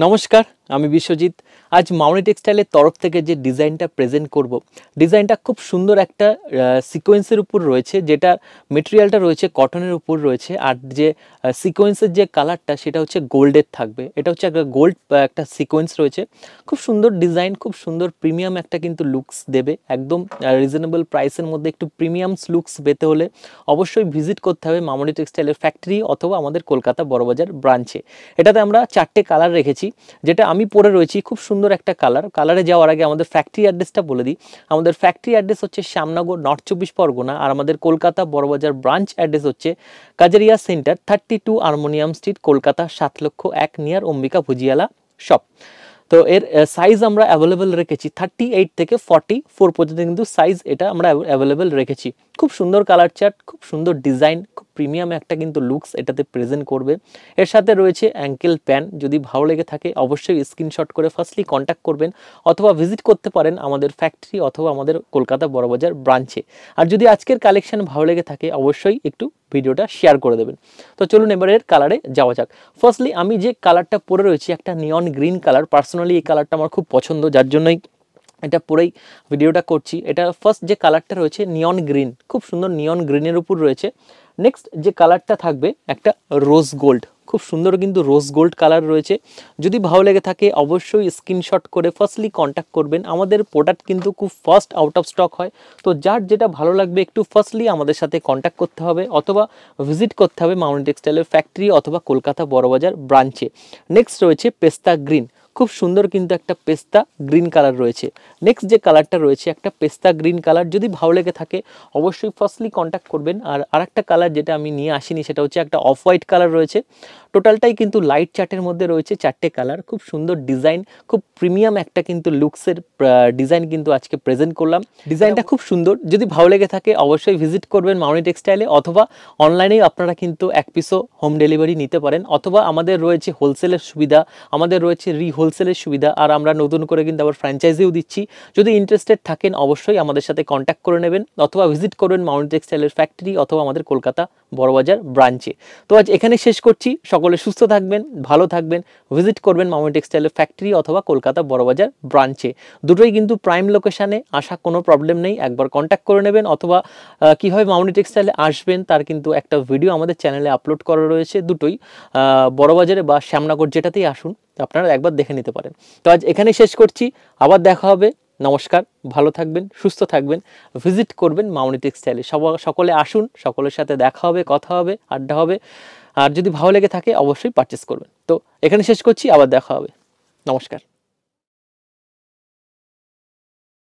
নমস্কার, আমি বিশ্বজিৎ। আজ মামনি টেক্সটাইলের তরফ থেকে যে ডিজাইনটা প্রেজেন্ট করব, ডিজাইনটা খুব সুন্দর একটা সিকোয়েন্সের উপর রয়েছে, যেটা মেটেরিয়ালটা রয়েছে কটনের উপর রয়েছে। আর যে সিকোয়েন্সের যে কালারটা সেটা হচ্ছে গোল্ডের থাকবে। এটা হচ্ছে একটা গোল্ড একটা সিকোয়েন্স রয়েছে। খুব সুন্দর ডিজাইন, খুব সুন্দর প্রিমিয়াম একটা কিন্তু লুকস দেবে। একদম রিজনেবল প্রাইসের মধ্যে একটু প্রিমিয়ামস লুকস পেতে হলে অবশ্যই ভিজিট করতে হবে মামনি টেক্সটাইলের ফ্যাক্টরি অথবা আমাদের কলকাতা বড়বাজার ব্রাঞ্চে। এটাতে আমরা 4টে কালার রেখেছি, যেটা আমি পরে রয়েছি। খুব সুন্দর একটা কালারে যাওয়ার আগে আমাদের ফ্যাক্টরি অ্যাড্রেসটা বলে দিই। আমাদের ফ্যাক্টরি অ্যাড্রেস হচ্ছে শ্যামনগর, নর্থ 24 পরগনা। আর আমাদের কলকাতা বড়বাজার ব্রাঞ্চ অ্যাড্রেস হচ্ছে Kajaria centre, 32 harmonium street, Kolkata 7,01,000 near Ambika Bhujiawala shop. তো এর সাইজ আমরা অ্যাভেলেবেল রেখেছি 38 থেকে 44 পর্যন্ত, কিন্তু সাইজ এটা আমরা অ্যাভেলেবেল রেখেছি। খুব সুন্দর কালার চার্ট, খুব সুন্দর ডিজাইন, খুব প্রিমিয়াম একটা কিন্তু লুকস এটাতে প্রেজেন্ট করবে। এর সাথে রয়েছে অ্যাঙ্কেল প্যান। যদি ভালো লেগে থাকে অবশ্যই স্ক্রিনশট করে ফার্স্টলি কন্ট্যাক্ট করবেন অথবা ভিজিট করতে পারেন আমাদের ফ্যাক্টরি অথবা আমাদের কলকাতা বড়বাজার ব্রাঞ্চে। আর যদি আজকের কালেকশন ভালো লেগে থাকে অবশ্যই একটু ভিডিওটা শেয়ার করে দেবেন। তো চলুন এবারের কালারে যাওয়া যাক। ফার্স্টলি আমি যে কালারটা পরে রয়েছি একটা নিয়ন গ্রিন কালার। পার্সোনালি এই কালারটা আমার খুব পছন্দ, যার জন্যই এটা পরেই ভিডিওটা করছি। এটা ফার্স্ট যে কালারটা রয়েছে নিয়ন গ্রিন, খুব সুন্দর নিয়ন গ্রিনের উপর রয়েছে। নেক্সট যে কালারটা থাকবে একটা রোজ গোল্ড, খুব সুন্দর কিন্তু রোজ গোল্ড কালার রয়েছে। যদি ভালো লেগে থাকে অবশ্যই স্ক্রিনশট করে ফার্স্টলি কন্ট্যাক্ট করবেন। আমাদের প্রোডাক্ট কিন্তু খুব ফাস্ট আউট অফ স্টক হয়, তো যার যেটা ভালো লাগবে একটু ফার্স্টলি আমাদের সাথে কন্ট্যাক্ট করতে হবে অথবা ভিজিট করতে হবে মামনি টেক্সটাইলের ফ্যাক্টরি অথবা কলকাতা বড়বাজার ব্রাঞ্চে। নেক্সট রয়েছে পেস্তা গ্রিন, খুব সুন্দর কিন্তু একটা পেস্তা গ্রিন কালার রয়েছে। নেক্সট যে কালারটা রয়েছে একটা পেস্তা গ্রিন কালার। যদি ভালো লেগে থাকে অবশ্যই ফার্স্টলি কন্ট্যাক্ট করবেন। আর আরেকটা কালার যেটা আমি নিয়ে আসিনি সেটা হচ্ছে একটা অফ হোয়াইট কালার রয়েছে। টোটালটাই কিন্তু লাইট চার্টের মধ্যে রয়েছে 4টে কালার। খুব সুন্দর ডিজাইন, খুব প্রিমিয়াম একটা কিন্তু লুকসের ডিজাইন কিন্তু আজকে প্রেজেন্ট করলাম। ডিজাইনটা খুব সুন্দর। যদি ভালো লেগে থাকে অবশ্যই ভিজিট করবেন মামনি টেক্সটাইলে অথবা অনলাইনেই আপনারা কিন্তু এক পিসও হোম ডেলিভারি নিতে পারেন। অথবা আমাদের রয়েছে হোলসেলের সুবিধা, আমাদের রয়েছে হোলসেলের সুবিধা। আর আমরা নতুন করে কিন্তু আবার ফ্র্যাঞ্চাইজিও দিচ্ছি। যদি ইন্টারেস্টেড থাকেন অবশ্যই আমাদের সাথে কন্ট্যাক্ট করে নেবেন অথবা ভিজিট করবেন মামনি টেক্সটাইলের ফ্যাক্টরি অথবা আমাদের কলকাতা বড়বাজার ব্রাঞ্চে। তো আজ এখানে শেষ করছি। সকলে সুস্থ থাকবেন, ভালো থাকবেন। ভিজিট করবেন মামনি টেক্সটাইলের ফ্যাক্টরি অথবা কলকাতা বড়বাজার ব্রাঞ্চে। দুটোই কিন্তু প্রাইম লোকেশানে, আসা কোনো প্রবলেম নেই। একবার কন্ট্যাক্ট করে নেবেন অথবা কীভাবে মামনি টেক্সটাইলে আসবেন তার কিন্তু একটা ভিডিও আমাদের চ্যানেলে আপলোড করা রয়েছে। দুটোই বড়বাজারে বা শ্যামনগর যেটাতেই আসুন আপনারা একবার দেখে নিতে পারেন। তো আজ এখানে শেষ করছি, আবার দেখা হবে। নমস্কার, ভালো থাকবেন, সুস্থ থাকবেন। ভিজিট করবেন মামনি টেক্সটাইলে। সকলে আসুন, সকলের সাথে দেখা হবে, কথা হবে, আড্ডা হবে। আর যদি ভালো লেগে থাকে অবশ্যই পারচেস করবেন। তো এখানে শেষ করছি, আবার দেখা হবে। নমস্কার।